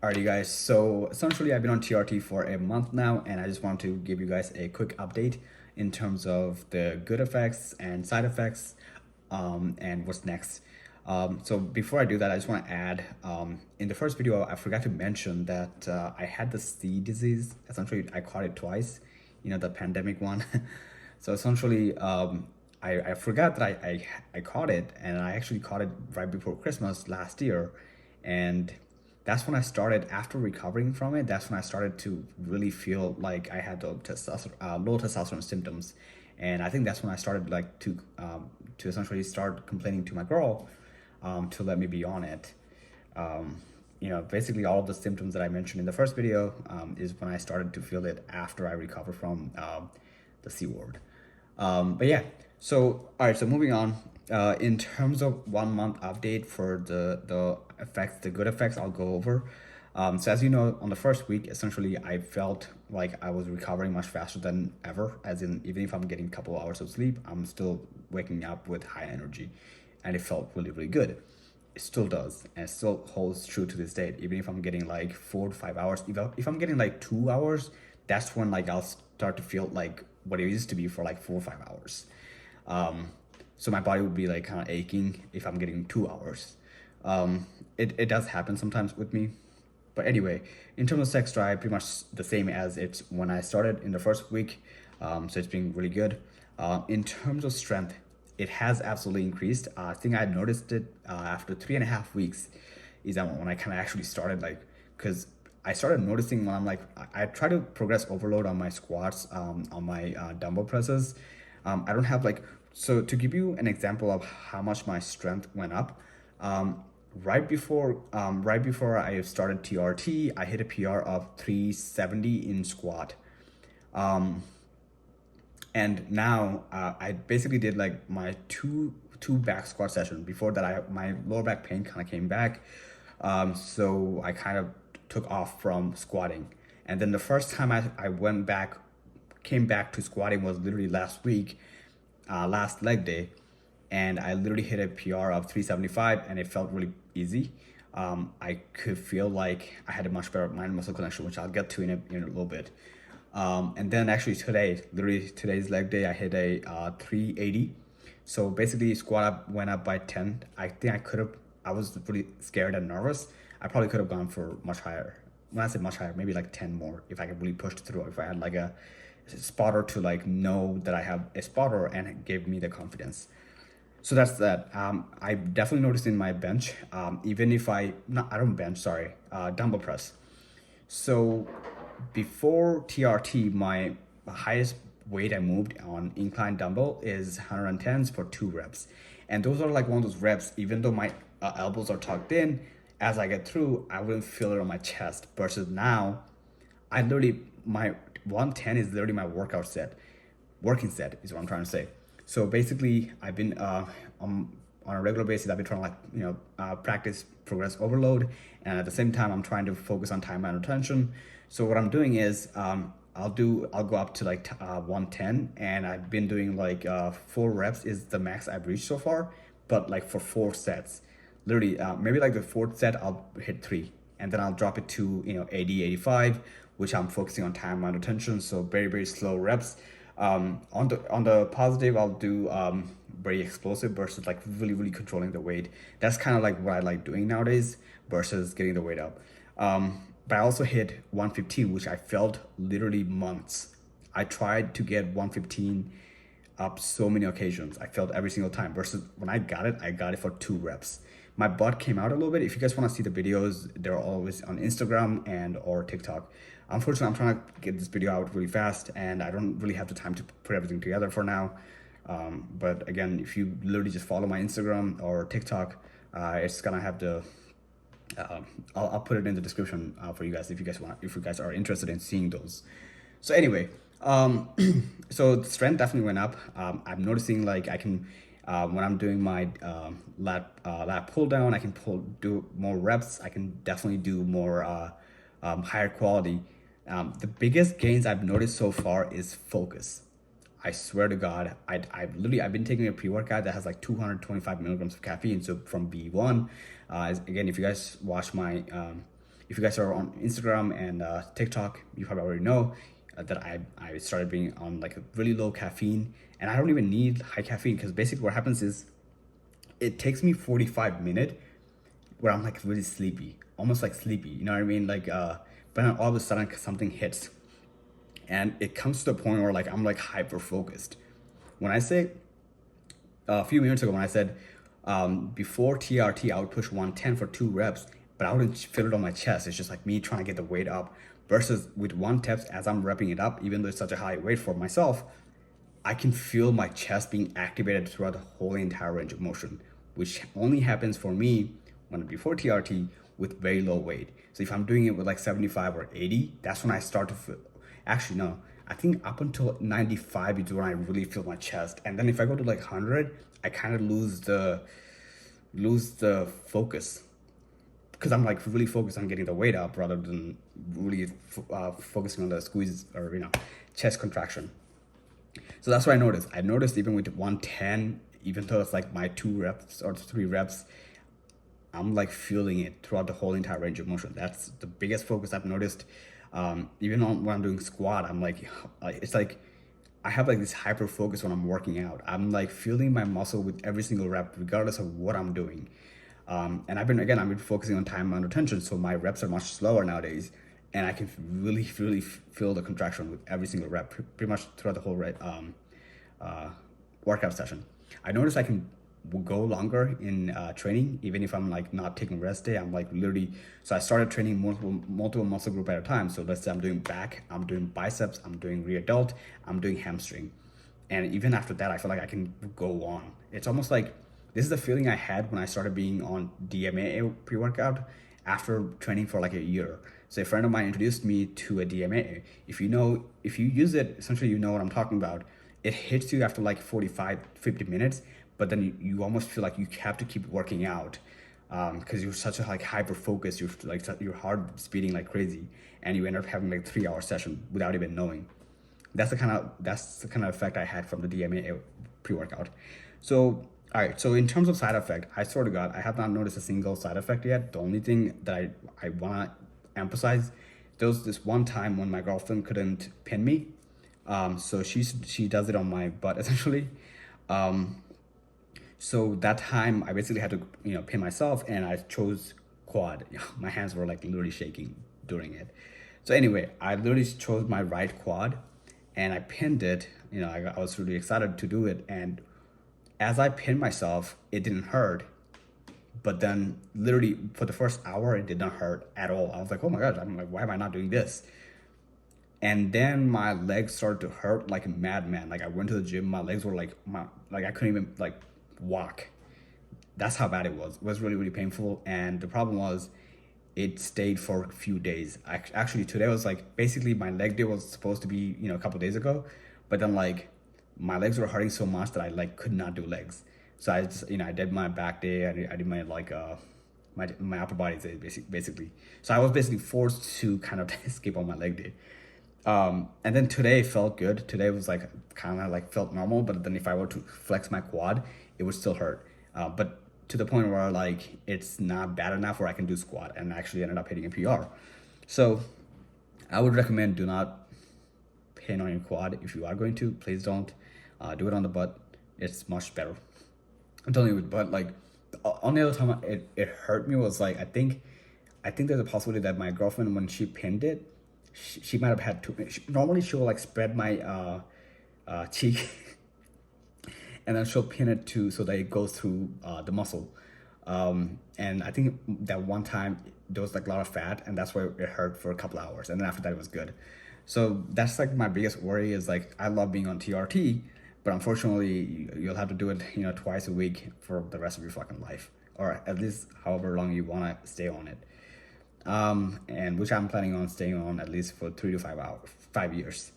Alrighty guys, so essentially I've been on TRT for a month now, and I just want to give you guys a quick update in terms of the good effects and side effects, and what's next. So before I do that, I just want to add, in the first video I forgot to mention that I had the C disease. Essentially I caught it twice, the pandemic one. So essentially I forgot that I caught it, and I actually caught it right before Christmas last year. And that's when I started, after recovering from it, that's when I started to really feel like I had the low testosterone symptoms. And I think that's when I started to essentially start complaining to my girl, to let me be on it. Basically all of the symptoms that I mentioned in the first video is when I started to feel it after I recovered from the C word. But yeah, so all right, so moving on. In terms of 1 month update for the effects, the good effects, I'll go over. So as you know, on the first week, essentially I felt like I was recovering much faster than ever, as in even if I'm getting a couple of hours of sleep, I'm still waking up with high energy, and it felt really, really good. It still does, and it still holds true to this date. Even if I'm getting like 4 to 5 hours, if I'm getting like 2 hours, that's when like I'll start to feel like what it used to be for like 4 or 5 hours. So my body would be like kind of aching if I'm getting 2 hours. It does happen sometimes with me. But anyway, in terms of sex drive, pretty much the same as it's when I started in the first week. So it's been really good. In terms of strength, it has absolutely increased. I think I noticed it after 3.5 weeks, is that when I kind of actually started, because I started noticing when I'm like, I try to progress overload on my squats, on my dumbbell presses. I don't have so to give you an example of how much my strength went up, right before I started TRT, I hit a PR of 370 in squat. And now I basically did like my two back squat sessions. Before that, my lower back pain kind of came back, so I kind of took off from squatting. And then the first time I came back to squatting was literally last week, last leg day, and I literally hit a PR of 375, and it felt really easy. I could feel like I had a much better mind muscle connection, which I'll get to in a little bit. And then actually today's leg day, I hit a 380. So basically squat up went up by 10. I think I was really scared and nervous. I probably could have gone for much higher. When I say much higher, maybe like 10 more if I could really push through, if I had like a spotter to like know that I have a spotter, and it gave me the confidence. So that's that. I definitely noticed in my bench, even if I don't bench, sorry, dumbbell press. So before TRT, my highest weight I moved on incline dumbbell is 110s for 2 reps. And those are like one of those reps, even though my elbows are tucked in, as I get through, I wouldn't feel it on my chest. Versus now, my 110 is literally my working set is what I'm trying to say. So basically, I've been on a regular basis, I've been trying to practice progress overload, and at the same time, I'm trying to focus on time and retention. So what I'm doing is I'll go up to 110, and I've been doing 4 reps is the max I've reached so far, but like for 4 sets. Literally, maybe like the 4th set I'll hit 3, and then I'll drop it to 80, 85, which I'm focusing on time and retention. So very, very slow reps. On the positive, I'll do very explosive versus like really, really controlling the weight. That's kind of like what I like doing nowadays versus getting the weight up. But I also hit 115, which I felt literally months. I tried to get 115 up so many occasions. I felt every single time, versus when I got it for 2 reps. My butt came out a little bit. If you guys want to see the videos, they're always on Instagram and or TikTok. Unfortunately, I'm trying to get this video out really fast, and I don't really have the time to put everything together for now. But again, if you literally just follow my Instagram or TikTok, it's gonna have the I'll put it in the description for you guys if you guys are interested in seeing those. So anyway, so the strength definitely went up. I'm noticing like I can, when I'm doing my lat pull down, I can do more reps. I can definitely do more higher quality. The biggest gains I've noticed so far is focus. I swear to God, I've been taking a pre-workout that has like 225 milligrams of caffeine. So from B1, again, if you guys watch my If you guys are on Instagram and TikTok, you probably already know that I started being on like a really low caffeine, and I don't even need high caffeine because basically what happens is it takes me 45 minutes where I'm like really sleepy, almost like sleepy, you know what I mean? Like, but then all of a sudden something hits, and it comes to the point where like I'm like hyper focused. When I say a few minutes ago when I said before TRT I would push 110 for 2 reps, but I wouldn't feel it on my chest. It's just like me trying to get the weight up. Versus with 1 reps, as I'm repping it up, even though it's such a high weight for myself, I can feel my chest being activated throughout the whole entire range of motion, which only happens for me when before TRT with very low weight. So if I'm doing it with like 75 or 80, that's when I start to feel. Actually, no. I think up until 95 is when I really feel my chest, and then if I go to like 100, I kind of lose the focus because I'm like really focused on getting the weight up rather than really focusing on the squeeze or chest contraction. So that's what I noticed. I noticed even with 110, even though it's like my 2 reps or 3 reps, I'm like feeling it throughout the whole entire range of motion. That's the biggest focus I've noticed. Even when I'm doing squat, I'm like, it's like I have like this hyper focus when I'm working out. I'm like feeling my muscle with every single rep, regardless of what I'm doing. And I've been focusing on time under tension, so my reps are much slower nowadays, and I can really feel the contraction with every single rep, pretty much throughout the whole uh, workout session. I notice I can go longer in training, even if I'm like not taking rest day. I'm like literally, so I started training multiple muscle group at a time. So let's say I'm doing back, I'm doing biceps, I'm doing rear delt, I'm doing hamstring, and even after that, I feel like I can go on. It's almost like this is the feeling I had when I started being on DMA pre-workout after training for like a year. So a friend of mine introduced me to a DMA. If you use it, essentially you know what I'm talking about. It hits you after like 45, 50 minutes, but then you almost feel like you have to keep working out because you're such a like hyper focus. You're like your heart speeding like crazy, and you end up having like 3 hour session without even knowing. That's the kind of effect I had from the DMA pre-workout. So all right, so in terms of side effect, I swear to God, I have not noticed a single side effect yet. The only thing that I wanna emphasize, there was this one time when my girlfriend couldn't pin me. So she does it on my butt essentially. Um, so that time I basically had to pin myself, and I chose quad. My hands were like literally shaking during it. So anyway, I literally chose my right quad, and I pinned it. I was really excited to do it, and as I pinned myself, it didn't hurt. But then, literally for the first hour, it did not hurt at all. I was like, "Oh my gosh!" I'm like, "Why am I not doing this?" And then my legs started to hurt like a madman. Like I went to the gym, my legs were like I couldn't even like walk. That's how bad it was. It was really painful, and the problem was it stayed for a few days. Actually, today was like basically my leg day was supposed to be a couple days ago, but then like my legs were hurting so much that I like could not do legs. So I just I did my back day. I did my like my upper body day basically. So I was basically forced to kind of skip on my leg day. And then today felt good. Today was like kind of like felt normal, but then if I were to flex my quad, it would still hurt. But to the point where like it's not bad enough where I can do squat, and actually ended up hitting a PR. So I would recommend do not pin on your quad. If you are going to, please don't do it on the butt. It's much better. I'm telling you, with butt, like the only other time it hurt me was like I think there's a possibility that my girlfriend, when she pinned it, she might have had to. Normally she'll like spread my cheek, and then she'll pin it to so that it goes through the muscle. And I think that one time there was like a lot of fat, and that's why it hurt for a couple hours, and then after that it was good. So that's like my biggest worry is like I love being on TRT, but unfortunately you'll have to do it twice a week for the rest of your fucking life, or at least however long you want to stay on it. And which I'm planning on staying on at least for 3 to 5 hours, 5 years.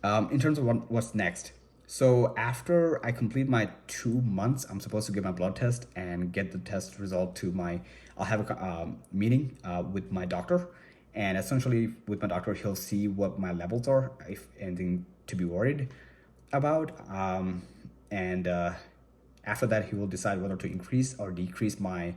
In terms of what's next, so after I complete my 2 months, I'm supposed to get my blood test and get the test result to my. I'll have a meeting with my doctor, and essentially with my doctor, he'll see what my levels are, if anything to be worried about, and after that, he will decide whether to increase or decrease my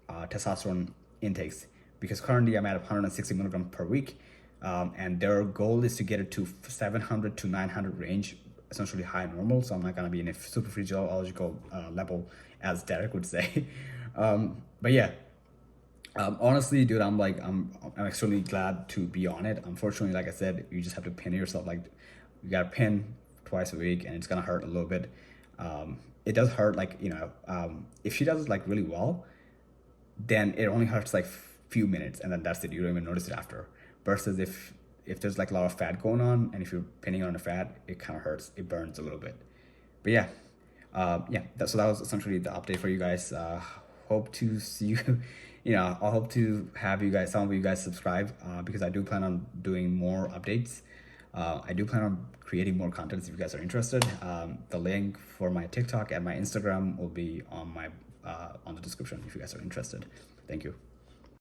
testosterone intakes. because currently I'm at 160 milligram per week, and their goal is to get it to 700 to 900 range, essentially high normal. So I'm not gonna be in a super physiological level, as Derek would say. But yeah, honestly, dude, I'm extremely glad to be on it. Unfortunately, like I said, you just have to pin yourself. Like, you gotta pin twice a week, and it's gonna hurt a little bit. It does hurt, like, if she does it like really well, then it only hurts like few minutes, and then that's it. You don't even notice it after. Versus if there's like a lot of fat going on, and if you're pinning on the fat, it kind of hurts. It burns a little bit. But yeah, yeah. So that was essentially the update for you guys. Hope to see you. I hope to have you guys, some of you guys, subscribe, because I do plan on doing more updates. I do plan on creating more content if you guys are interested. The link for my TikTok and my Instagram will be on the description if you guys are interested. Thank you.